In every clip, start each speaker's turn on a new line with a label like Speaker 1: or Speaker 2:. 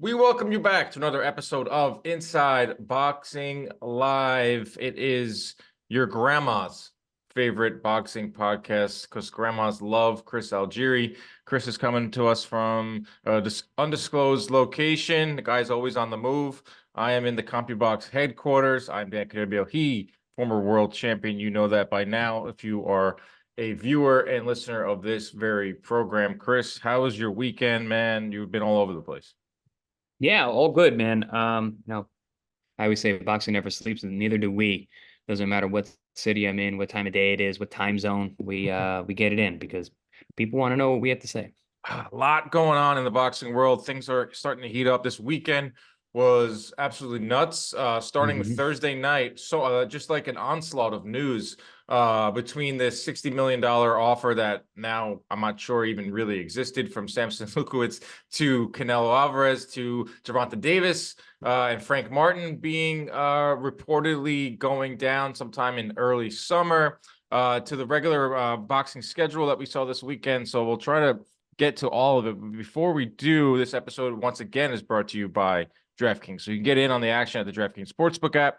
Speaker 1: We welcome you back to another episode of Inside Boxing Live. It is your grandma's favorite boxing podcast because grandmas love Chris Algieri. Chris is coming to us from this undisclosed location. The guy's always on the move. I am in the CompuBox headquarters. I'm Dan Canelo. He, former world champion. You know that by now if you are a viewer and listener of this very program. Chris, how was your weekend, man? You've been all over the place.
Speaker 2: Yeah, all good, man. I always say boxing never sleeps, and neither do we. Doesn't matter what city I'm in, what time of day it is, what time zone. We get it in because people want to know what we have to say.
Speaker 1: A lot going on in the boxing world. Things are starting to heat up. This weekend was absolutely nuts. Starting with Thursday night, so just like an onslaught of news between this $60 million offer that now I'm not sure even really existed from Samson Lukowitz to Canelo Alvarez to Gervonta Davis and Frank Martin being reportedly going down sometime in early summer to the regular boxing schedule that we saw this weekend. So we'll try to get to all of it. Before we do, this episode once again is brought to you by DraftKings. So you can get in on the action at the DraftKings Sportsbook app.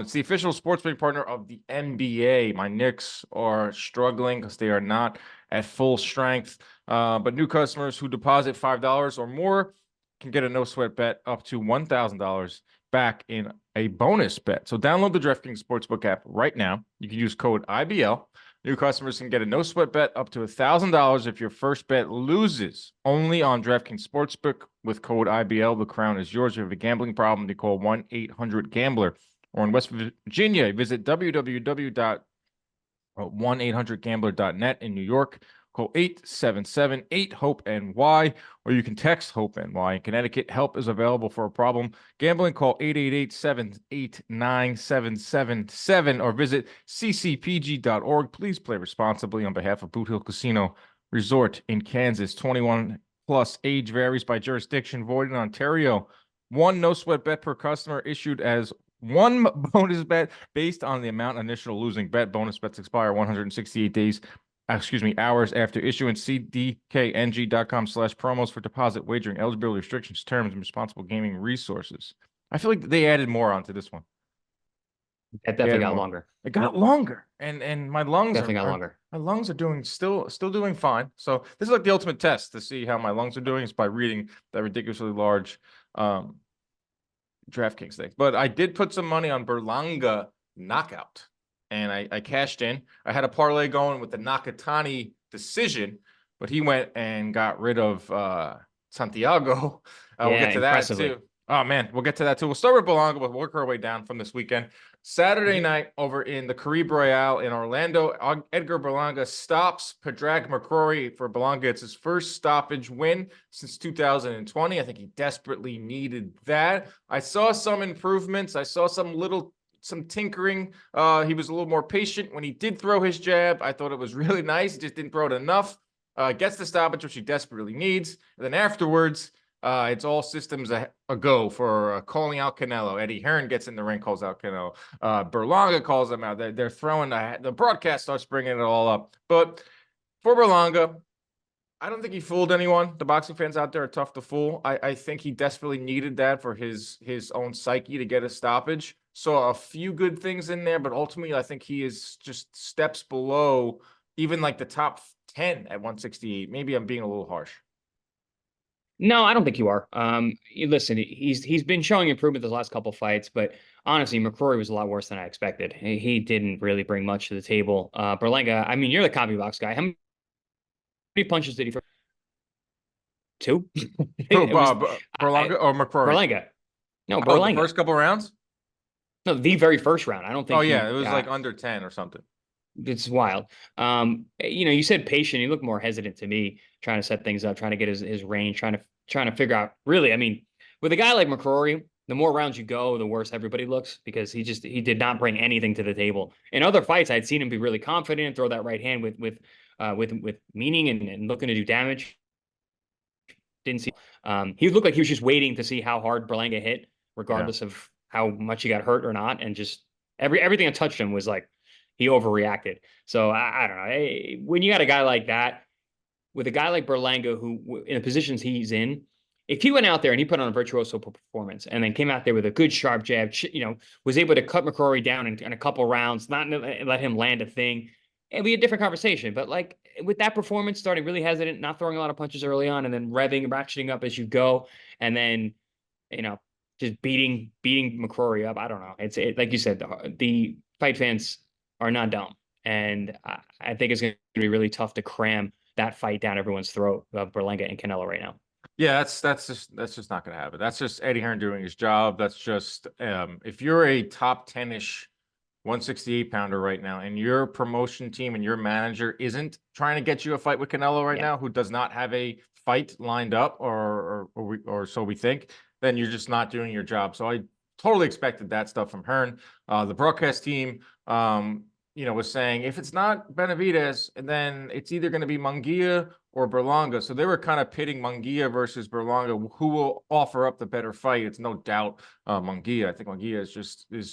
Speaker 1: It's the official sports betting partner of the NBA. My Knicks are struggling because they are not at full strength. But new customers who deposit $5 or more can get a no-sweat bet up to $1,000 back in a bonus bet. So download the DraftKings Sportsbook app right now. You can use code IBL. New customers can get a no-sweat bet up to $1,000 if your first bet loses. Only on DraftKings Sportsbook with code IBL. The crown is yours. If you have a gambling problem, you call 1-800-GAMBLER. Or in West Virginia, visit www.1800gambler.net. In New York, call 877-8-HOPE-NY, or you can text HOPE-NY. In Connecticut, help is available for a problem. Gambling, call 888-789-777, or visit ccpg.org. Please play responsibly on behalf of Boot Hill Casino Resort in Kansas. 21 plus, age varies by jurisdiction, void in Ontario. One no-sweat bet per customer issued as one bonus bet based on the amount initial losing bet. Bonus bets expire 168 days. Hours after issuance. See dkng.com/promos for deposit, wagering, eligibility restrictions, terms, and responsible gaming resources. I feel like they added more onto this one.
Speaker 2: It definitely got longer.
Speaker 1: It got longer, and my lungs
Speaker 2: Definitely got longer.
Speaker 1: My lungs are doing still doing fine. So this is like the ultimate test to see how my lungs are doing is by reading that ridiculously large DraftKings thing. But I did put some money on Berlanga knockout, and I cashed in. I had a parlay going with the Nakatani decision, but he went and got rid of Santiago. We'll get to that too. Oh, man, we'll get to that too. We'll start with Berlanga. We'll work our way down from this weekend. Saturday night over in the Caribe Royale in Orlando, Edgar Berlanga stops Padraig McCrory. For Berlanga, it's his first stoppage win since 2020. I think he desperately needed that. I saw some improvements. I saw some tinkering. He was a little more patient when he did throw his jab. I thought it was really nice. He just didn't throw it enough. Gets the stoppage, which he desperately needs. And then afterwards, it's all systems a go for calling out Canelo. Eddie Hearn gets in the ring, calls out Canelo. Berlanga calls him out. They're throwing the broadcast starts bringing it all up. But for Berlanga, I don't think he fooled anyone. The boxing fans out there are tough to fool. I think he desperately needed that for his own psyche to get a stoppage. Saw a few good things in there, but ultimately I think he is just steps below even like the top 10 at 168. Maybe I'm being a little harsh.
Speaker 2: No, I don't think you are. Listen, he's been showing improvement the last couple fights, but honestly, McCrory was a lot worse than I expected. He didn't really bring much to the table. Berlanga, I mean, you're the CompuBox guy. How many punches did he throw? Two?
Speaker 1: Berlanga or McCrory?
Speaker 2: Berlanga. No, Berlanga.
Speaker 1: The first couple rounds?
Speaker 2: No, the very first round. I don't think.
Speaker 1: Oh, yeah. It was like under 10 or something.
Speaker 2: It's wild. You said patient. He looked more hesitant to me, trying to set things up, trying to get his range, trying to figure out. Really, I mean, with a guy like McCrory, the more rounds you go, the worse everybody looks because he did not bring anything to the table. In other fights, I'd seen him be really confident, throw that right hand with meaning and looking to do damage. Didn't see. He looked like he was just waiting to see how hard Berlanga hit, regardless of how much he got hurt or not, and just everything that touched him was like. He overreacted. So I don't know. When you got a guy like that, with a guy like Berlanga, who in the positions he's in, if he went out there and he put on a virtuoso performance and then came out there with a good sharp jab, was able to cut McCrory down in a couple rounds, not let him land a thing, it'd be a different conversation. But like with that performance, starting really hesitant, not throwing a lot of punches early on, and then ratcheting up as you go, and then just beating McCrory up. I don't know. It's like you said, the fight fans are not dumb, and I think it's going to be really tough to cram that fight down everyone's throat of Berlanga and Canelo right now.
Speaker 1: Yeah, that's just not going to happen. That's just Eddie Hearn doing his job. That's just if you're a top 10-ish 168 pounder right now, and your promotion team and your manager isn't trying to get you a fight with Canelo right now, who does not have a fight lined up, or so we think, then you're just not doing your job. So I totally expected that stuff from Hearn. The broadcast team, was saying if it's not Benavidez, then it's either going to be Munguia or Berlanga. So they were kind of pitting Munguia versus Berlanga, who will offer up the better fight. It's no doubt Munguia. I think Munguia is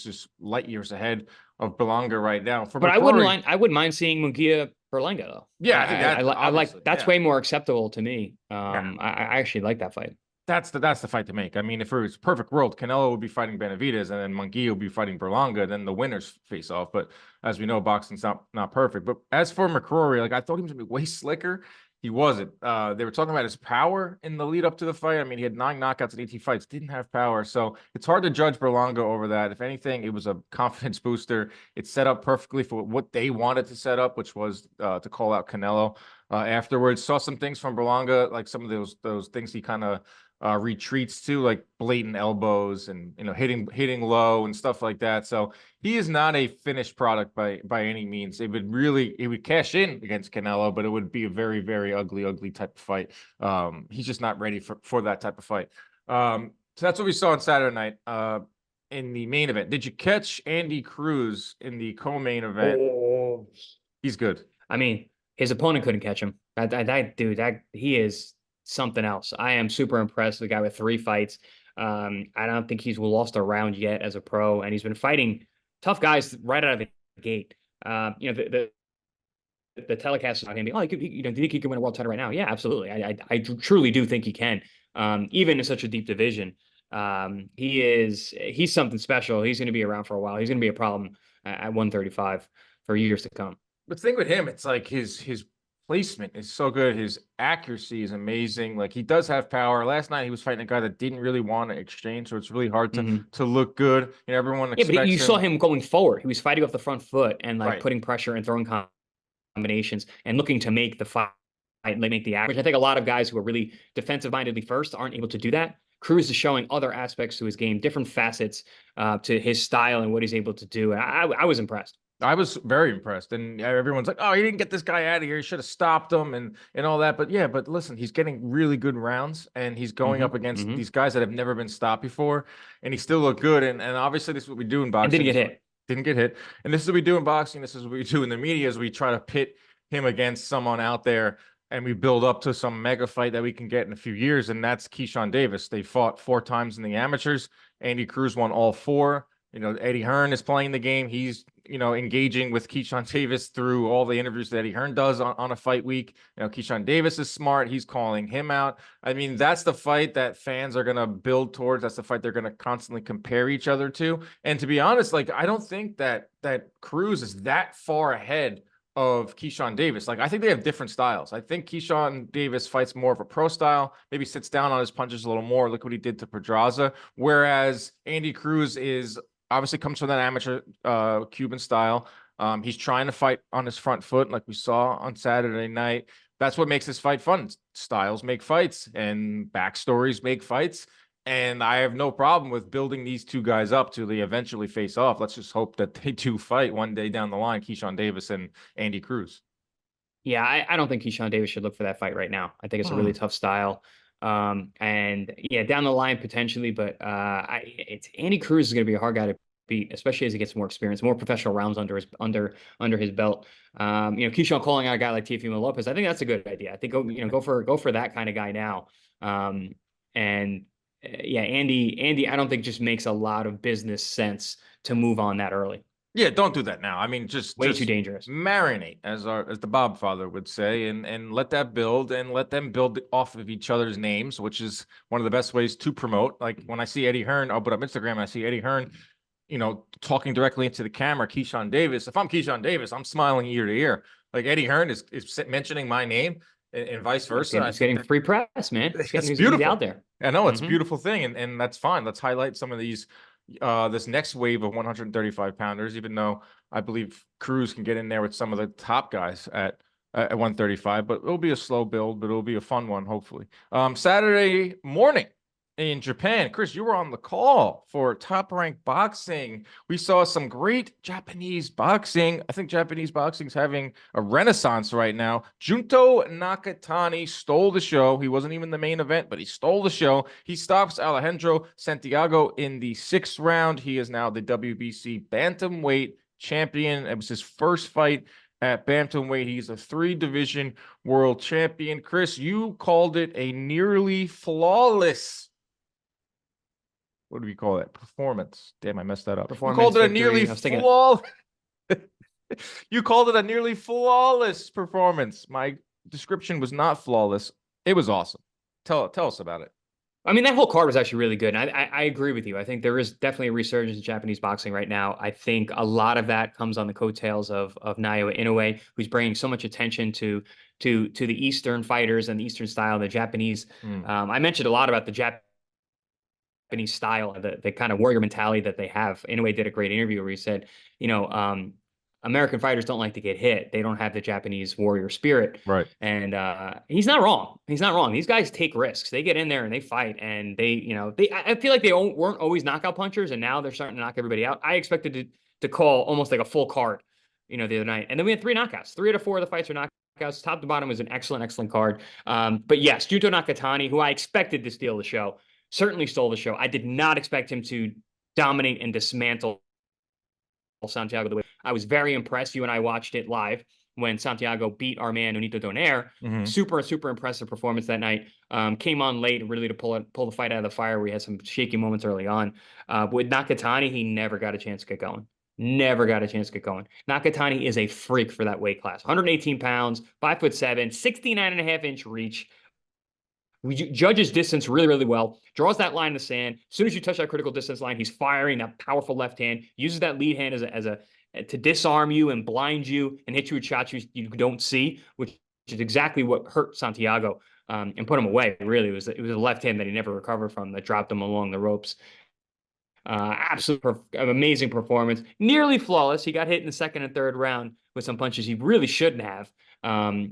Speaker 1: just light years ahead of Berlanga right now.
Speaker 2: But I wouldn't mind seeing Munguia Berlanga though.
Speaker 1: Yeah, I think
Speaker 2: I like that's way more acceptable to me. I actually like that fight.
Speaker 1: That's the fight to make. I mean, if it was perfect world, Canelo would be fighting Benavidez and then Munguia would be fighting Berlanga, then the winners face off. But as we know, boxing's not perfect. But as for McCrory, like I thought he was gonna be way slicker. He wasn't. They were talking about his power in the lead up to the fight. I mean, he had 9 knockouts in 18 fights, didn't have power. So it's hard to judge Berlanga over that. If anything, it was a confidence booster. It's set up perfectly for what they wanted to set up, which was to call out Canelo afterwards. Saw some things from Berlanga, like some of those things he kind of retreats to, like blatant elbows and hitting low and stuff like that. So he is not a finished product by any means. It would cash in against Canelo, but it would be a very, very ugly type of fight. He's just not ready for that type of fight. So that's what we saw on Saturday night in the main event. Did you catch Andy Cruz in the co-main event?
Speaker 2: Oh.
Speaker 1: He's good.
Speaker 2: I mean, his opponent couldn't catch him. He is something else. I am super impressed with the guy with 3 fights. I don't think he's lost a round yet as a pro, and he's been fighting tough guys right out of the gate. The telecast is not going to be, do you think he can win a world title right now? Yeah, absolutely. I truly do think he can, even in such a deep division. He's something special. He's going to be around for a while. He's going to be a problem at 135 for years to come.
Speaker 1: But the thing with him, it's like his placement is so good. His accuracy is amazing. Like he does have power. Last night he was fighting a guy that didn't really want to exchange, so it's really hard to look good. Everyone expects
Speaker 2: but you saw him going forward. He was fighting off the front foot and putting pressure and throwing combinations and looking to make the fight, make the average. I think a lot of guys who are really defensive mindedly first aren't able to do that. Cruz is showing other aspects to his game, different facets to his style and what he's able to do. I was impressed.
Speaker 1: I was very impressed, and everyone's like, "Oh, he didn't get this guy out of here. He should have stopped him," and all that. But yeah, but listen, he's getting really good rounds, and he's going up against these guys that have never been stopped before, and he still looked good. And obviously, this is what we do in boxing.
Speaker 2: And didn't get hit.
Speaker 1: Didn't get hit. And this is what we do in boxing. This is what we do in the media: is we try to pit him against someone out there, and we build up to some mega fight that we can get in a few years. And that's Keyshawn Davis. They fought 4 times in the amateurs. Andy Cruz won all 4. Eddie Hearn is playing the game. He's, engaging with Keyshawn Davis through all the interviews that Eddie Hearn does on a fight week. Keyshawn Davis is smart. He's calling him out. I mean, that's the fight that fans are going to build towards. That's the fight they're going to constantly compare each other to. And to be honest, like, I don't think that Cruz is that far ahead of Keyshawn Davis. Like, I think they have different styles. I think Keyshawn Davis fights more of a pro style, maybe sits down on his punches a little more. Look what he did to Pedraza. Whereas Andy Cruz obviously comes from that amateur Cuban style. He's trying to fight on his front foot, like we saw on Saturday night. That's what makes this fight fun. Styles make fights, and backstories make fights. And I have no problem with building these 2 guys up till they eventually face off. Let's just hope that they do fight one day down the line, Keyshawn Davis and Andy Cruz.
Speaker 2: Yeah, I don't think Keyshawn Davis should look for that fight right now. I think it's a really tough style. And yeah, down the line potentially, but Andy Cruz is going to be a hard guy to beat, especially as he gets more experience, more professional rounds under his belt. Keyshawn calling out a guy like Teofimo Lopez, I think that's a good idea. I think go for that kind of guy now. Andy, I don't think just makes a lot of business sense to move on that early.
Speaker 1: Yeah, don't do that now. I mean,
Speaker 2: Way too
Speaker 1: just
Speaker 2: dangerous.
Speaker 1: marinate, as the Bob father would say, and let that build and let them build off of each other's names, which is one of the best ways to promote. Like when I see Eddie Hearn, I'll put up Instagram and I see Eddie Hearn, talking directly into the camera, Keyshawn Davis. If I'm Keyshawn Davis, I'm smiling ear to ear. Like Eddie Hearn is mentioning my name and vice versa. I
Speaker 2: He's
Speaker 1: think
Speaker 2: getting free press, man.
Speaker 1: it's
Speaker 2: He's out
Speaker 1: beautiful.
Speaker 2: there.
Speaker 1: I know it's a beautiful thing, and that's fine. Let's highlight some of these this next wave of 135 pounders, even though I believe Cruz can get in there with some of the top guys at 135, but it'll be a slow build, but it'll be a fun one, hopefully. Saturday morning in Japan, Chris, you were on the call for Top Rank Boxing. We saw some great Japanese boxing. I think Japanese boxing is having a renaissance right now. Junto Nakatani stole the show. He wasn't even the main event, but he stole the show. He stops Alejandro Santiago in the 6th round. He is now the WBC bantamweight champion. It was his first fight at bantamweight. He's a 3-division world champion. Chris, you called it a nearly flawless, what do we call it? Performance. Damn, I messed that up. You called it a nearly flawless. You called it a nearly flawless performance. My description was not flawless. It was awesome. Tell us about it.
Speaker 2: I mean, that whole card was actually really good. And I agree with you. I think there is definitely a resurgence in Japanese boxing right now. I think a lot of that comes on the coattails of Naoya Inoue, who's bringing so much attention to the Eastern fighters and the Eastern style, the Japanese. I mentioned a lot about the Japanese style, the kind of warrior mentality that they have. Inoue did a great interview where he said, American fighters don't like to get hit. They don't have the Japanese warrior spirit.
Speaker 1: Right.
Speaker 2: And he's not wrong. He's not wrong. These guys take risks. They get in there and they fight. And I feel like they weren't always knockout punchers, and now they're starting to knock everybody out. I expected to call almost like a full card, the other night. And then we had 3 knockouts. 3 out of 4 of the fights are knockouts. Top to bottom was an excellent card. But yes, Junto Nakatani, who I expected to steal the show, certainly stole the show. I did not expect him to dominate and dismantle Santiago the way. I was very impressed. You and I watched it live when Santiago beat our man Unito Donaire. Super impressive performance that night. Came on late really to pull the fight out of the fire. We had some shaky moments early on. With Nakatani, he never got a chance to get going. Nakatani is a freak for that weight class. 118 pounds, 5'7", 69.5-inch reach. We judges distance really well, draws that line in the sand. As soon as you touch that critical distance line, he's firing that powerful left hand, uses that lead hand to disarm you and blind you and hit you with shots you don't see, which is exactly what hurt Santiago and put him away. Really, it was a left hand that he never recovered from that dropped him along the ropes. Absolute amazing performance, nearly flawless. He got hit in the 2nd and 3rd round with some punches he really shouldn't have.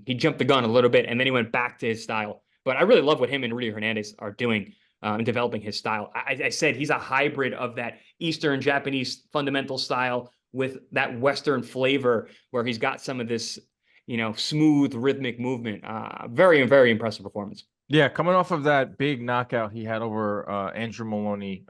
Speaker 2: He jumped the gun a little bit and then he went back to his style. But I really love what him and Rudy Hernandez are doing in developing his style. I said he's a hybrid of that Eastern Japanese fundamental style with that Western flavor where he's got some of this, smooth rhythmic movement. Very, very impressive performance.
Speaker 1: Yeah, coming off of that big knockout he had over Andrew Maloney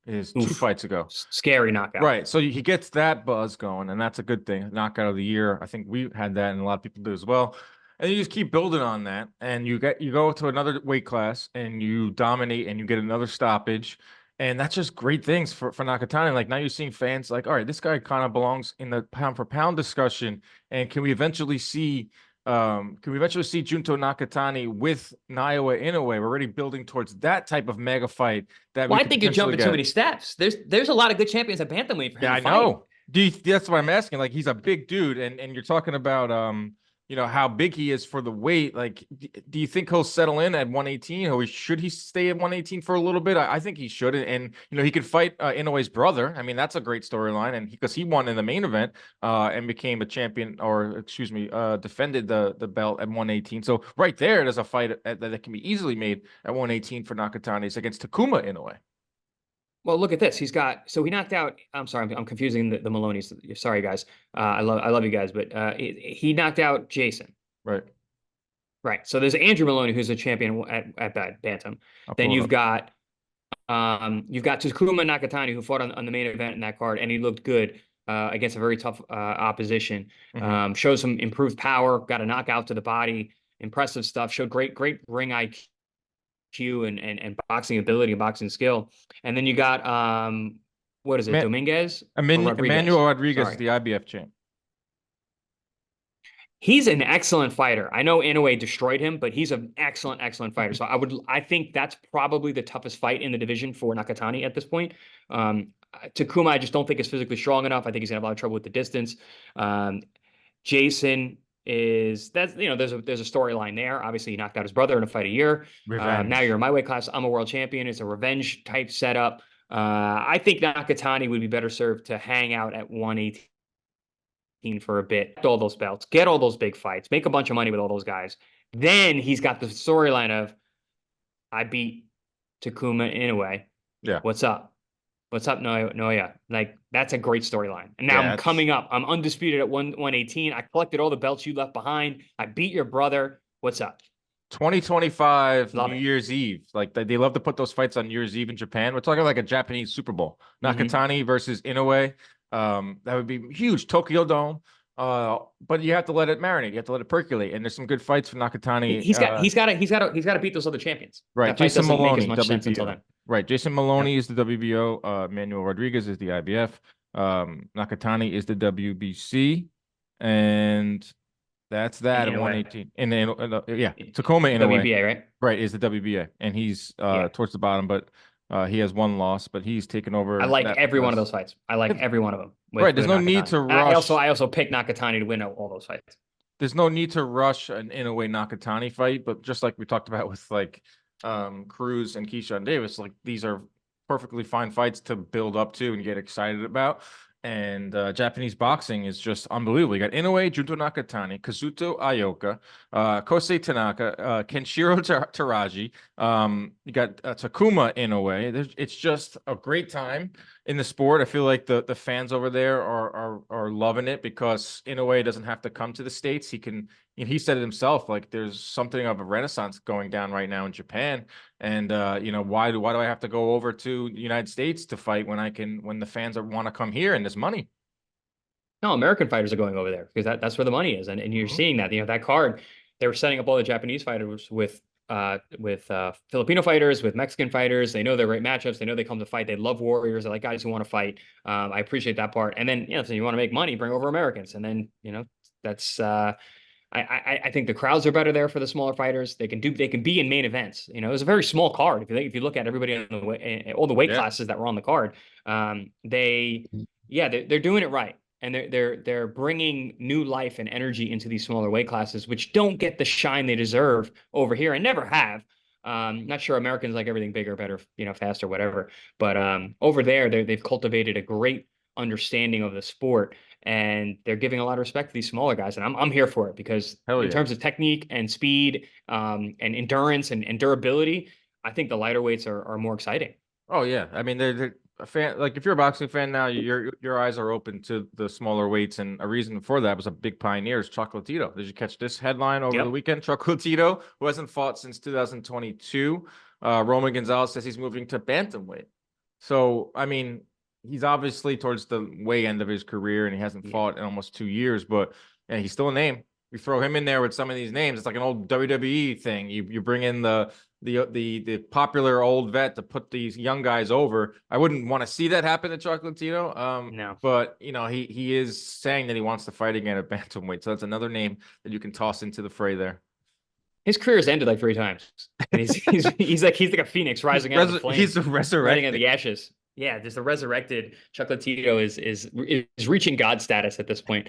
Speaker 1: his 2 fights ago.
Speaker 2: Scary knockout.
Speaker 1: Right. So he gets that buzz going, and that's a good thing. Knockout of the year. I think we had that, and a lot of people do as well. And you just keep building on that, and you go to another weight class, and you dominate, and you get another stoppage, and that's just great things for Nakatani. Like now you're seeing fans like, all right, this guy kind of belongs in the pound for pound discussion, and can we eventually see Junto Nakatani with Naoya Inoue? We're already building towards that type of mega fight.
Speaker 2: I think you're jumping too many steps. There's a lot of good champions at bantamweight for him.
Speaker 1: Yeah, I know. That's what I'm asking. Like he's a big dude, and you're talking about how big he is for the weight. Like, do you think he'll settle in at 118, or should he stay at 118 for a little bit? I think he should. And he could fight Inoue's brother. I mean, that's a great storyline. And because he won in the main event and became a champion, or defended the belt at 118. So right there's a fight that can be easily made at 118 for Nakatani. It's against Takuma Inoue.
Speaker 2: Well, look at this. He knocked out. I'm sorry, I'm confusing the Maloney's. Sorry, guys. I love you guys, but he knocked out Jason.
Speaker 1: Right.
Speaker 2: So there's Andrew Maloney, who's a champion at bantam. Then you've got Takuma Nakatani, who fought on the main event in that card, and he looked good against a very tough opposition. Showed some improved power, got a knockout to the body, impressive stuff. Showed great ring IQ and boxing ability and boxing skill. And then you got What is it,
Speaker 1: Ma-
Speaker 2: Dominguez or Rodriguez?
Speaker 1: Emmanuel Rodriguez is
Speaker 2: Sorry.
Speaker 1: the IBF champ.
Speaker 2: He's an excellent fighter. I know Inoue destroyed him, but he's an excellent, excellent fighter. So I think that's probably the toughest fight in the division for Nakatani at this point. Takuma, I just don't think is physically strong enough. I think he's gonna have a lot of trouble with the distance. Jason there's a storyline there. Obviously, he knocked out his brother in a fight a year.
Speaker 1: Revenge.
Speaker 2: Now you're in my weight class. I'm a world champion. It's a revenge type setup. I think Nakatani would be better served to hang out at 118 for a bit, get all those belts, get all those big fights, make a bunch of money with all those guys. Then he's got the storyline of, I beat Takuma Inoue.
Speaker 1: Yeah.
Speaker 2: What's up? What's up, Noya? Like, that's a great storyline. And now
Speaker 1: Yeah,
Speaker 2: I'm coming up. I'm undisputed at 118. I collected all the belts you left behind. I beat your brother. What's up?
Speaker 1: 2025
Speaker 2: Love
Speaker 1: New
Speaker 2: it.
Speaker 1: Year's Eve. Like they love to put those fights on New Year's Eve in Japan. We're talking like a Japanese Super Bowl. Nakatani versus Inoue. That would be huge. Tokyo Dome. But you have to let it marinate. You have to let it percolate. And there's some good fights for Nakatani.
Speaker 2: He's got to beat those other champions.
Speaker 1: Right.
Speaker 2: That fight
Speaker 1: Jason
Speaker 2: doesn't make as
Speaker 1: Maloney,
Speaker 2: much sense until
Speaker 1: WBO.
Speaker 2: then.
Speaker 1: Right. Jason Maloney is the WBO. Manuel Rodriguez is the IBF. Nakatani is the WBC. And that's that at
Speaker 2: Inoue.
Speaker 1: 118. And then, yeah, Tacoma Inoue.
Speaker 2: WBA, right?
Speaker 1: Right, is the WBA. And he's towards the bottom, but he has one loss, but he's taken over.
Speaker 2: I like every one of those fights. I like every one of them.
Speaker 1: Right, there's no need to rush.
Speaker 2: I also picked Nakatani to win all those fights.
Speaker 1: There's no need to rush an Inoue Nakatani fight, but just like we talked about with like Cruz and Keyshawn Davis, like these are perfectly fine fights to build up to and get excited about. And Japanese boxing is just unbelievable. You got Inoue, Junto Nakatani, Kazuto Ioka, Kosei Tanaka, Kenshiro Taraji. You got Takuma Inoue. It's just a great time in the sport. I feel like the fans over there are loving it because Inoue doesn't have to come to the States. He can. He said it himself. Like there's something of a renaissance going down right now in Japan. And why do I have to go over to the United States to fight when the fans want to come here and there's money?
Speaker 2: No, American fighters are going over there because that's where the money is, and you're seeing that. That card, they were setting up all the Japanese fighters with Filipino fighters, with Mexican fighters. They know they're great matchups. They know they come to fight. They love warriors. They like guys who want to fight. I appreciate that part. And then so you want to make money, bring over Americans, and then that's. I think the crowds are better there for the smaller fighters. They can be in main events. It was a very small card. If you look at everybody on the way, all the weight classes that were on the card, they're doing it right. And they're bringing new life and energy into these smaller weight classes, which don't get the shine they deserve over here and never have. Not sure Americans like everything bigger, better, faster, whatever. But over there, they've cultivated a great understanding of the sport, and they're giving a lot of respect to these smaller guys, and I'm here for it because in terms of technique and speed, and endurance and durability, I think the lighter weights are more exciting.
Speaker 1: Oh yeah, I mean they're a fan. Like if you're a boxing fan now, your eyes are open to the smaller weights, and a reason for that was a big pioneer is Chocolatito. Did you catch this headline over the weekend? Chocolatito, who hasn't fought since 2022. Roman Gonzalez says he's moving to bantamweight. So I mean, he's obviously towards the way end of his career, and he hasn't fought in almost 2 years, but he's still a name. You throw him in there with some of these names, it's like an old WWE thing. You bring in the popular old vet to put these young guys over. I wouldn't want to see that happen to Chocolatito.
Speaker 2: No.
Speaker 1: But he is saying that he wants to fight again at bantamweight, so that's another name that you can toss into the fray there.
Speaker 2: His career's ended like 3 times. And he's like a phoenix rising out of the flames.
Speaker 1: He's resurrected
Speaker 2: out of the ashes. Yeah, just the resurrected Chocolatito is reaching God status at this point.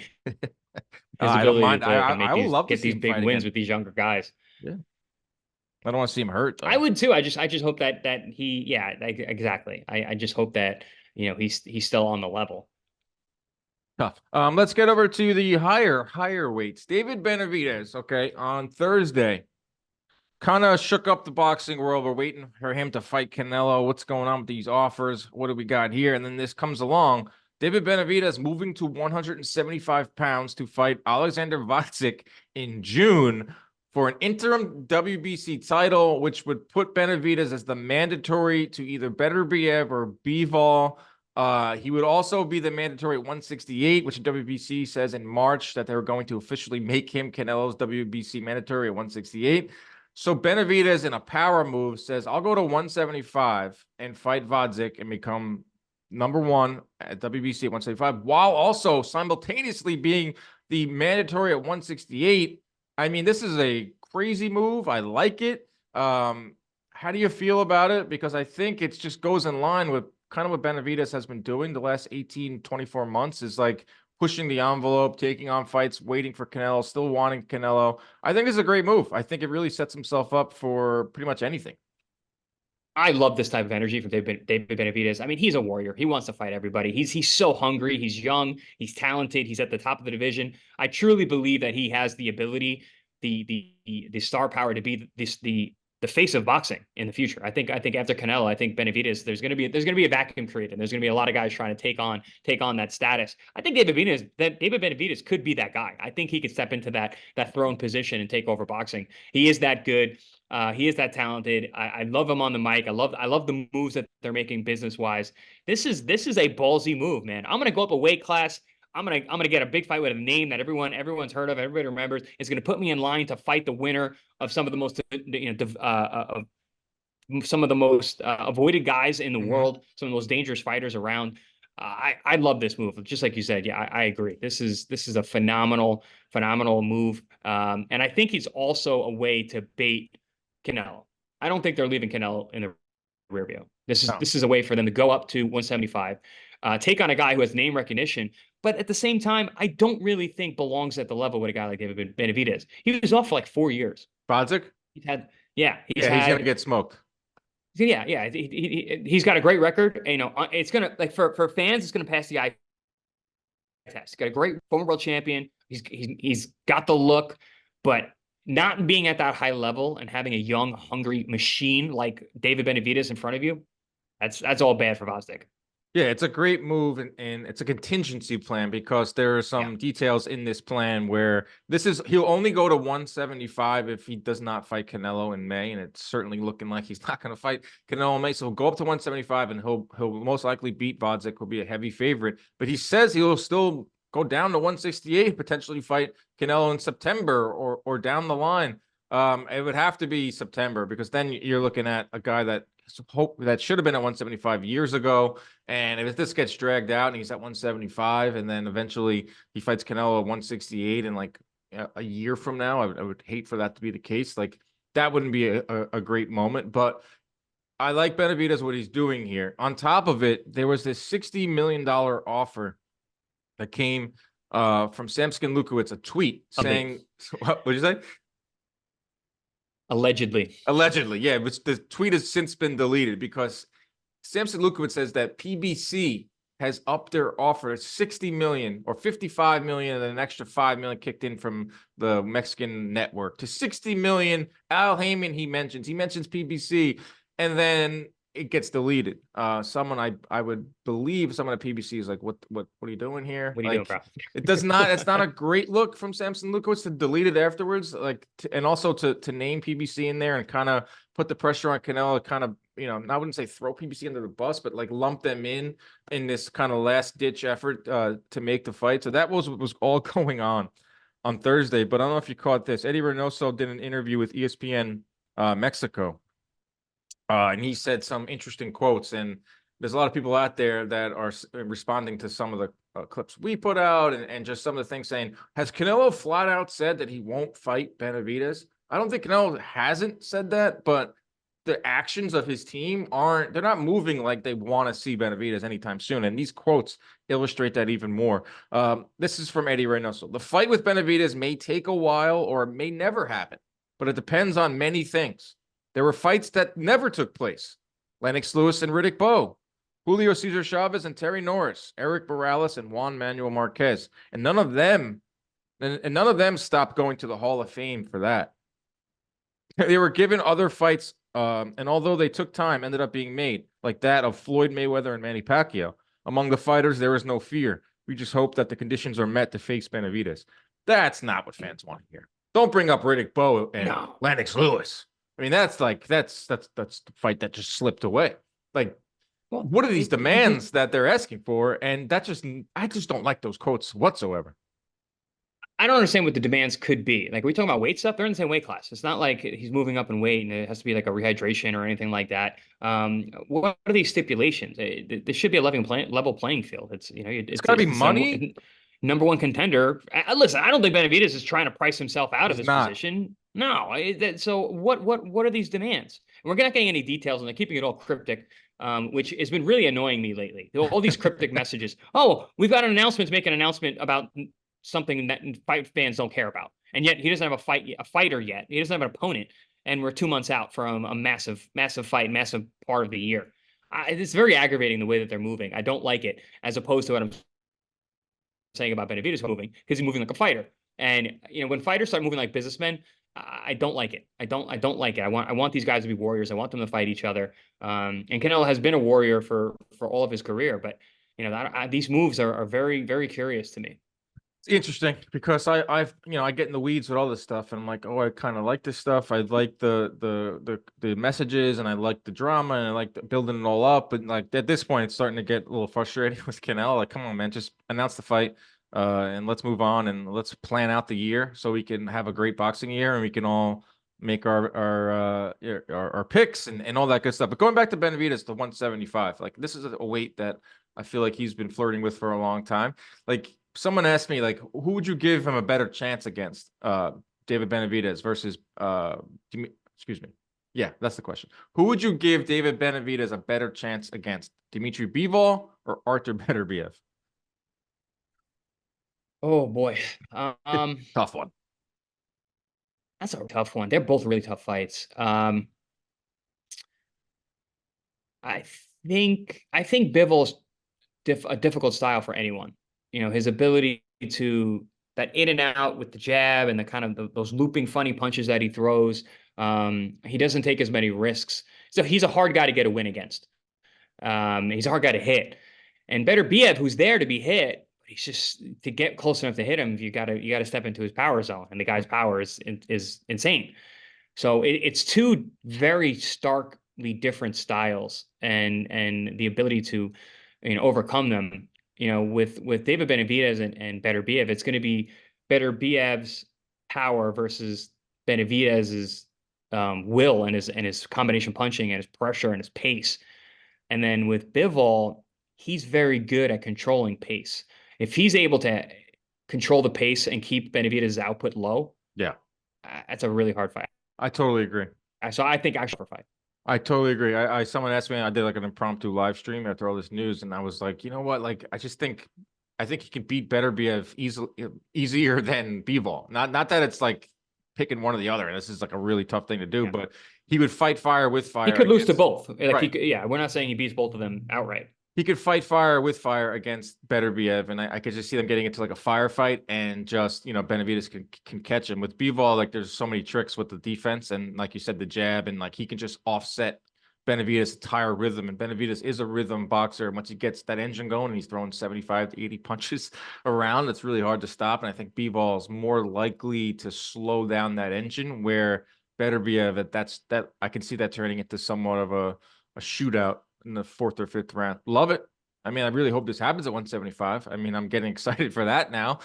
Speaker 1: I don't mind. I would love to
Speaker 2: get these big wins with these younger guys.
Speaker 1: Yeah, I don't want to see him hurt, though.
Speaker 2: I would too. I just hope that he, exactly. I just hope that he's still on the level.
Speaker 1: Tough. Let's get over to the higher weights. David Benavidez, okay, on Thursday, kind of shook up the boxing world. We're waiting for him to fight Canelo. What's going on with these offers? What do we got here? And then this comes along. David Benavidez moving to 175 pounds to fight Alexander Vacic in June for an interim WBC title, which would put Benavidez as the mandatory to either Beterbiev or Bivol. He would also be the mandatory at 168, which WBC says in March that they were going to officially make him Canelo's WBC mandatory at 168. So Benavidez, in a power move, says, I'll go to 175 and fight Vacic and become #1 at WBC at 175, while also simultaneously being the mandatory at 168. I mean, this is a crazy move. I like it. How do you feel about it? Because I think it just goes in line with kind of what Benavidez has been doing the last 18, 24 months, is like pushing the envelope, taking on fights, waiting for Canelo, still wanting Canelo. I think this is a great move. I think it really sets himself up for pretty much anything.
Speaker 2: I love this type of energy from David Benavidez. I mean, he's a warrior. He wants to fight everybody. He's so hungry. He's young. He's talented. He's at the top of the division. I truly believe that he has the ability, the star power to be the face of boxing in the future. I think after Canelo, I think Benavidez, there's gonna be a vacuum created. There's gonna be a lot of guys trying to take on that status. I think David Benavidez could be that guy. I think he could step into that throne position and take over boxing. He is that good. He is that talented. I love him on the mic. I love the moves that they're making business wise. This is a ballsy move, man. I'm gonna go up a weight class. I'm gonna get a big fight with a name that everyone's heard of, everybody remembers. It's gonna put me in line to fight the winner of some of the most avoided guys in the world, some of the most dangerous fighters around. I love this move. Just like you said, yeah, I agree. This is a phenomenal move, and I think it's also a way to bait Canelo. I don't think they're leaving Canelo in the rear view. This is a way for them to go up to 175, take on a guy who has name recognition, but at the same time, I don't really think belongs at the level with a guy like David Benavidez. He was off for like 4 years.
Speaker 1: Bodzik?
Speaker 2: He's gonna
Speaker 1: get smoked.
Speaker 2: Yeah. He's got a great record. You know, it's gonna, like, for fans, it's gonna pass the eye test. He's got a great former world champion. He's got the look, but not being at that high level and having a young, hungry machine like David Benavidez in front of you, that's all bad for Vosdick.
Speaker 1: Yeah, it's a great move, and it's a contingency plan, because there are some details in this plan where he'll only go to 175 if he does not fight Canelo in May, and it's certainly looking like he's not going to fight Canelo in May. So he'll go up to 175, and he'll most likely beat Bodzik, who'll be a heavy favorite. But he says he'll still go down to 168, potentially fight Canelo in September or down the line. It would have to be September, because then you're looking at a guy that should have been at 175 years ago. And if this gets dragged out and he's at 175, and then eventually he fights Canelo at 168 in like a year from now, I would hate for that to be the case. Like, that wouldn't be a great moment. But I like Benavidez, what he's doing here. On top of it, there was this $60 million offer that came from Samson Lukowicz, a tweet saying, what did you say?
Speaker 2: Allegedly,
Speaker 1: yeah. Which the tweet has since been deleted, because Samson Lukowicz says that PBC has upped their offer to 60 million or 55 million, and then an extra 5 million kicked in from the Mexican network to 60 million. Al Heyman, he mentions PBC, and then it gets deleted. Someone I would believe someone at PBC is like, what are you doing here?
Speaker 2: What are you doing, bro?
Speaker 1: It's not a great look from Samson Lukowicz to delete it afterwards, and also to name PBC in there and kind of put the pressure on Canelo, kind of, I wouldn't say throw PBC under the bus, but like lump them in this kind of last ditch effort to make the fight. So that was what was all going on Thursday. But I don't know if you caught this. Eddie Reynoso did an interview with ESPN Mexico. And he said some interesting quotes, and there's a lot of people out there that are responding to some of the clips we put out, and just some of the things saying, has Canelo flat out said that he won't fight Benavidez? I don't think Canelo hasn't said that, but the actions of his team they're not moving like they want to see Benavidez anytime soon. And these quotes illustrate that even more. This is from Eddie Reynoso. The fight with Benavidez may take a while or may never happen, but it depends on many things. There were fights that never took place. Lennox Lewis and Riddick Bowe, Julio Cesar Chavez and Terry Norris, Eric Morales and Juan Manuel Marquez. And none of them stopped going to the Hall of Fame for that. They were given other fights, and although they took time, ended up being made, like that of Floyd Mayweather and Manny Pacquiao. Among the fighters, there is no fear. We just hope that the conditions are met to face Benavidez. That's not what fans want to hear. Don't bring up Riddick Bowe and Lennox Lewis. I mean, that's the fight that just slipped away. Like, what are these demands that they're asking for? And I just don't like those quotes whatsoever.
Speaker 2: I don't understand what the demands could be. Like, are we talking about weight stuff? They're in the same weight class. It's not like he's moving up in weight and it has to be like a rehydration or anything like that. What are these stipulations? There should be a level playing field. It's, you know,
Speaker 1: It's got to be money.
Speaker 2: Number one contender. Listen, I don't think Benavidez is trying to price himself out of
Speaker 1: He's
Speaker 2: his
Speaker 1: not.
Speaker 2: position. No. So what are these demands? And we're not getting any details, and they're keeping it all cryptic. Which has been really annoying me lately. All these cryptic messages. Oh, we've got an announcement to make an announcement about something that fight fans don't care about. And yet he doesn't have a fighter yet. He doesn't have an opponent. And we're 2 months out from a massive fight, massive part of the year. It's very aggravating the way that they're moving. I don't like it, as opposed to what I'm saying about Benavidez moving, because he's moving like a fighter. And, you know, when fighters start moving like businessmen, I don't like it. I don't like it. I want these guys to be warriors. I want them to fight each other. And Canelo has been a warrior for all of his career, but, you know, these moves are very, very curious to me.
Speaker 1: It's interesting because I've you know, I get in the weeds with all this stuff and I'm like, oh, I kind of like this stuff. I like the messages and I like the drama and I like building it all up. But like at this point, it's starting to get a little frustrating with Canelo. Like, come on, man, just announce the fight and let's move on and let's plan out the year so we can have a great boxing year and we can all make our picks and all that good stuff. But going back to Benavidez to 175, like this is a weight that I feel like he's been flirting with for a long time. Like, someone asked me, like, who would you give him a better chance against? David Benavidez versus excuse me. Yeah, that's the question. Who would you give David Benavidez a better chance against? Dimitri Bivol or Artur Beterbiev?
Speaker 2: Oh boy.
Speaker 1: Tough one.
Speaker 2: That's a tough one. They're both really tough fights. I think Bivol's a difficult style for anyone. You know, his ability to that in and out with the jab and the kind of those looping funny punches that he throws. He doesn't take as many risks. So he's a hard guy to get a win against. He's a hard guy to hit. And Beterbiev, who's there to be hit, he's just, to get close enough to hit him, you gotta step into his power zone. And the guy's power is insane. So it's two very starkly different styles, and the ability to, you know, overcome them. You know, with David Benavidez and Beterbiev, it's going to be Beterbiev's power versus Benavidez's will and his combination punching and his pressure and his pace. And then with Bivol, he's very good at controlling pace. If he's able to control the pace and keep Benavidez's output low,
Speaker 1: yeah,
Speaker 2: that's a really hard fight.
Speaker 1: I totally agree.
Speaker 2: So I think I should fight.
Speaker 1: I totally agree. Someone asked me, I did like an impromptu live stream after all this news, and I was like, you know what? Like, I think he can beat Beterbiev easier than Bivol. Not that it's like picking one or the other. And this is like a really tough thing to do, yeah. But he would fight fire with fire.
Speaker 2: He could lose to both. Like,
Speaker 1: right.
Speaker 2: Yeah, we're not saying he beats both of them outright.
Speaker 1: He could fight fire with fire against Beterbiev, and I could just see them getting into like a firefight, and just, you know, Benavidez can catch him. With Bivol, like, there's so many tricks with the defense, and like you said, the jab, and like he can just offset Benavidez' entire rhythm. And Benavidez is a rhythm boxer. And once he gets that engine going and he's throwing 75 to 80 punches around, it's really hard to stop. And I think Bivol is more likely to slow down that engine, where Beterbiev, that I can see that turning into somewhat of a shootout in the 4th or 5th round. Love it. I mean, I really hope this happens at 175. I mean, I'm getting excited for that now.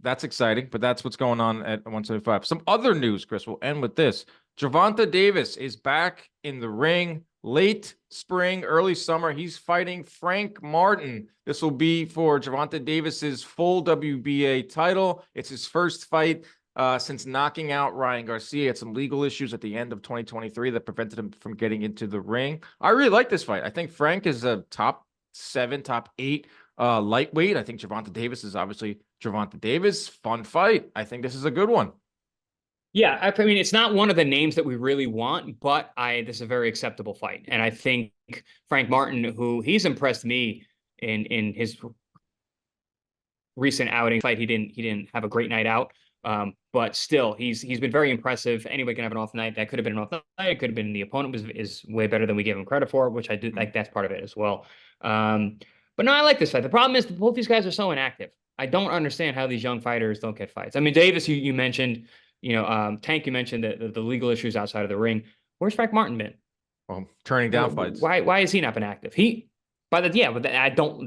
Speaker 1: That's exciting, but that's what's going on at 175. Some other news, Chris, we'll end with this. Gervonta Davis is back in the ring late spring, early summer. He's fighting Frank Martin. This will be for Gervonta Davis's full WBA title. It's his first fight since knocking out Ryan Garcia. He had some legal issues at the end of 2023 that prevented him from getting into the ring. I really like this fight. I think Frank is a top 7, top 8 lightweight. I think Gervonta Davis is obviously Gervonta Davis. Fun fight. I think this is a good one.
Speaker 2: Yeah, I mean, it's not one of the names that we really want, but this is a very acceptable fight. And I think Frank Martin, who he's impressed me in his recent outing fight, he didn't have a great night out. But still, he's been very impressive. Anybody can have an off night. That could have been an off night. It could have been the opponent is way better than we give him credit for, which I do like. That's part of it as well. But no, I like this fight. The problem is both these guys are so inactive. I don't understand how these young fighters don't get fights. I mean, Davis, you mentioned, Tank, you mentioned the legal issues outside of the ring. Where's Frank Martin been?
Speaker 1: Turning down fights.
Speaker 2: Why has he not been active? But I don't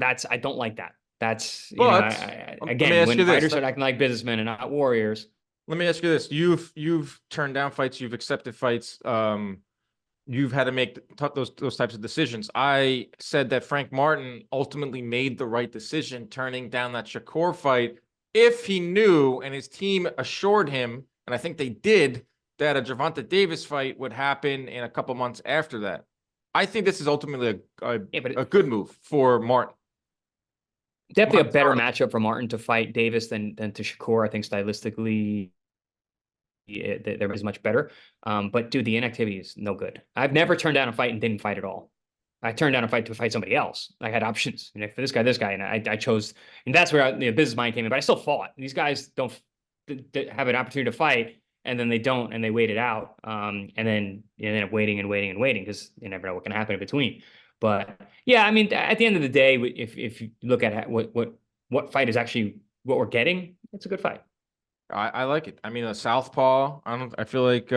Speaker 2: like that. That's,
Speaker 1: But let me
Speaker 2: again,
Speaker 1: ask you
Speaker 2: when
Speaker 1: this.
Speaker 2: fighters are acting like businessmen and not warriors.
Speaker 1: Let me ask you this. You've turned down fights, you've accepted fights. You've had to make those types of decisions. I said that Frank Martin ultimately made the right decision turning down that Shakur fight if he knew and his team assured him, and I think they did, that a Gervonta Davis fight would happen in a couple months after that. I think this is ultimately a good move for Martin.
Speaker 2: Definitely a better matchup for Martin to fight Davis than to Shakur. I think stylistically, there is much better. But dude, the inactivity is no good. I've never turned down a fight and didn't fight at all. I turned down a fight to fight somebody else. I had options, for this guy, and I chose, and that's where the business mind came in. But I still fought. These guys don't have an opportunity to fight, and then they don't, and they wait it out. And then they end up waiting and waiting and waiting because you never know what can happen in between. But yeah, I mean, at the end of the day, if you look at what fight is actually what we're getting, it's a good fight.
Speaker 1: I like it. I mean, a southpaw. I feel like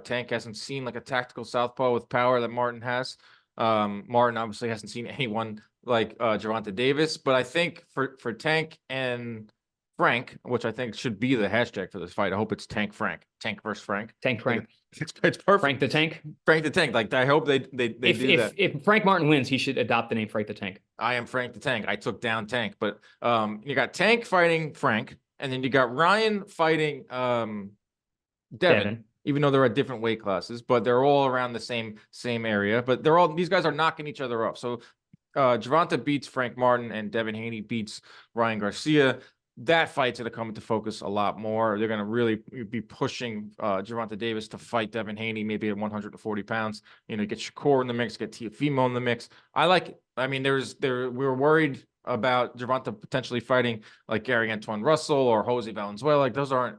Speaker 1: Tank hasn't seen like a tactical southpaw with power that Martin has. Martin obviously hasn't seen anyone like Gervonta Davis, but I think for Tank and Frank, which I think should be the hashtag for this fight. I hope it's Tank versus Frank.
Speaker 2: Tank Frank.
Speaker 1: It's perfect.
Speaker 2: Frank the Tank.
Speaker 1: Frank the Tank. Like I hope they do that.
Speaker 2: If Frank Martin wins, he should adopt the name Frank the Tank.
Speaker 1: I am Frank the Tank. I took down Tank, but you got Tank fighting Frank. And then you got Ryan fighting Devin, even though they're at different weight classes, but they're all around the same area. But these guys are knocking each other up. So Gervonta beats Frank Martin and Devin Haney beats Ryan Garcia. That fight's going to come into focus a lot more. They're going to really be pushing Gervonta Davis to fight Devin Haney, maybe at 140 pounds. Get Shakur in the mix, get Teofimo in the mix. I like it. I mean, we were worried about Gervonta potentially fighting like Gary Antoine Russell or Jose Valenzuela. Like those aren't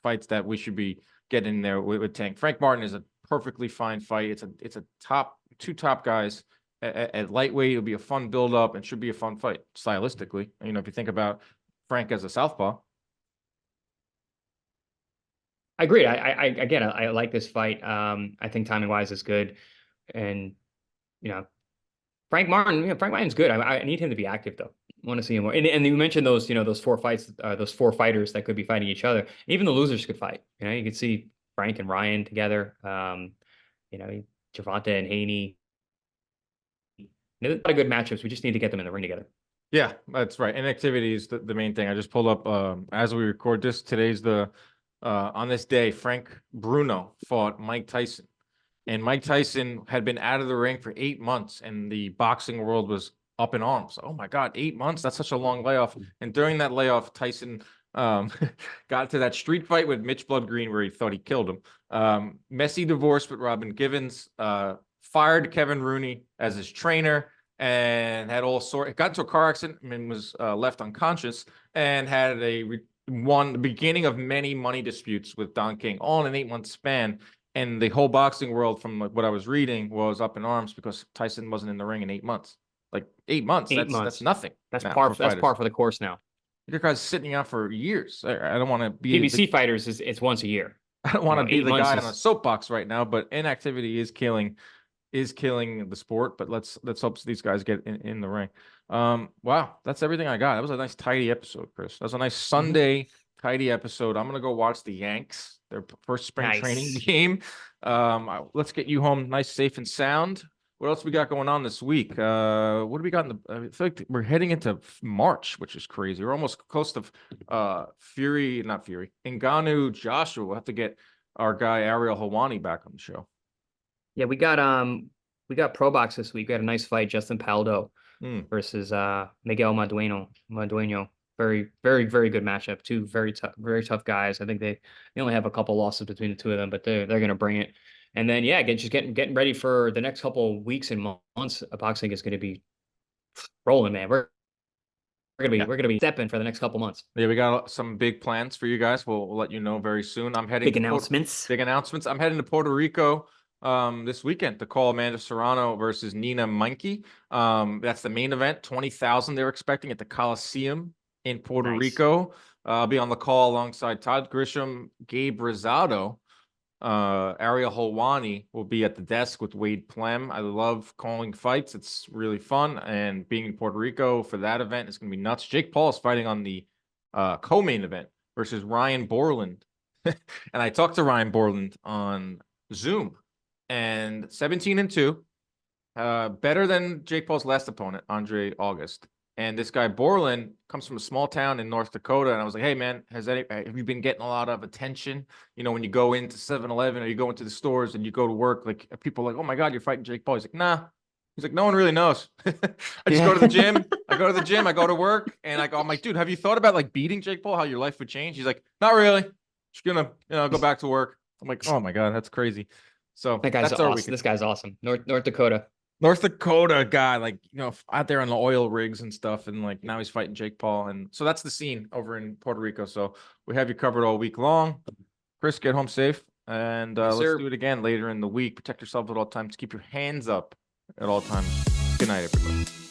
Speaker 1: fights that we should be getting there with Tank. Frank Martin is a perfectly fine fight. It's a two top guys at lightweight. It'll be a fun build up and should be a fun fight stylistically. If you think about Frank as a southpaw.
Speaker 2: I agree. I like this fight. I think timing wise is good, and Frank Martin's good. I need him to be active though. I want to see him more. And you mentioned those, those four fights, those four fighters that could be fighting each other. Even the losers could fight. You could see Frank and Ryan together. Gervonta and Haney. A lot of good matchups. We just need to get them in the ring together.
Speaker 1: Yeah, that's right. Inactivity is the main thing. I just pulled up as we record this. Today's on this day, Frank Bruno fought Mike Tyson. And Mike Tyson had been out of the ring for 8 months, and the boxing world was up in arms. Oh my God, 8 months? That's such a long layoff. And during that layoff, Tyson got to that street fight with Mitch Blood Green where he thought he killed him. Messy divorce with Robin Givens, fired Kevin Rooney as his trainer, and had got into a car accident and was left unconscious, and had the beginning of many money disputes with Don King, all in an 8-month span. And the whole boxing world, from what I was reading, was up in arms because Tyson wasn't in the ring in 8 months. Like 8 months, that's nothing.
Speaker 2: That's par for the course now.
Speaker 1: Your guy's sitting out for years. I don't want to be
Speaker 2: PBC fighters. It's once a year.
Speaker 1: I don't want to be the guy on a soapbox right now, but inactivity is killing the sport. But let's hope these guys get in the ring. Wow, that's everything I got. That was a nice tidy episode, Chris. That was a nice Sunday tidy episode. I'm gonna go watch the Yanks, their first spring training game. Let's get you home nice, safe, and sound. What else we got going on this week? What do we got I feel like we're heading into March, which is crazy. We're almost close to Ngannou Joshua. We'll have to get our guy Ariel Helwani back on the show. Yeah,
Speaker 2: we got Pro Box this week. We had a nice fight, Justin Paldo versus Miguel Madueño. Very, very, very good matchup. Two very tough guys. I think they only have a couple losses between the two of them, but they're going to bring it. And then getting ready for the next couple of weeks and months. Boxing is going to be rolling, man. We're gonna be stepping for the next couple months.
Speaker 1: Yeah, we got some big plans for you guys. We'll let you know very soon. I'm heading
Speaker 2: big announcements.
Speaker 1: I'm heading to Puerto Rico this weekend to call Amanda Serrano versus Nina Meinke. That's the main event. 20,000 they're expecting at the Coliseum in Puerto Rico. I'll be on the call alongside Todd Grisham, Gabe Rosado, Ariel Helwani will be at the desk with Wade Plem. I love calling fights. It's really fun. And being in Puerto Rico for that event is going to be nuts. Jake Paul is fighting on the co-main event versus Ryan Borland. And I talked to Ryan Borland on Zoom, and 17-2, better than Jake Paul's last opponent, Andre August. And this guy Borland comes from a small town in North Dakota. And I was like, hey, man, have you been getting a lot of attention? You know, when you go into 7-Eleven or you go into the stores and you go to work, like people are like, oh my God, you're fighting Jake Paul. He's like, nah. He's like, no one really knows. I just go to the gym. I go to the gym. I go to work. And I'm like, dude, have you thought about like beating Jake Paul, how your life would change? He's like, not really. Just gonna, go back to work. I'm like, oh my God, that's crazy. So
Speaker 2: That guy's
Speaker 1: that's our
Speaker 2: awesome.
Speaker 1: weekend.
Speaker 2: This guy's awesome. North Dakota.
Speaker 1: North Dakota guy, like, out there on the oil rigs and stuff. And like now he's fighting Jake Paul. And so that's the scene over in Puerto Rico. So we have you covered all week long. Chris, get home safe. And
Speaker 2: Yes,
Speaker 1: let's
Speaker 2: sir.
Speaker 1: do it again later in the week. Protect yourself at all times. Keep your hands up at all times. Good night, everybody.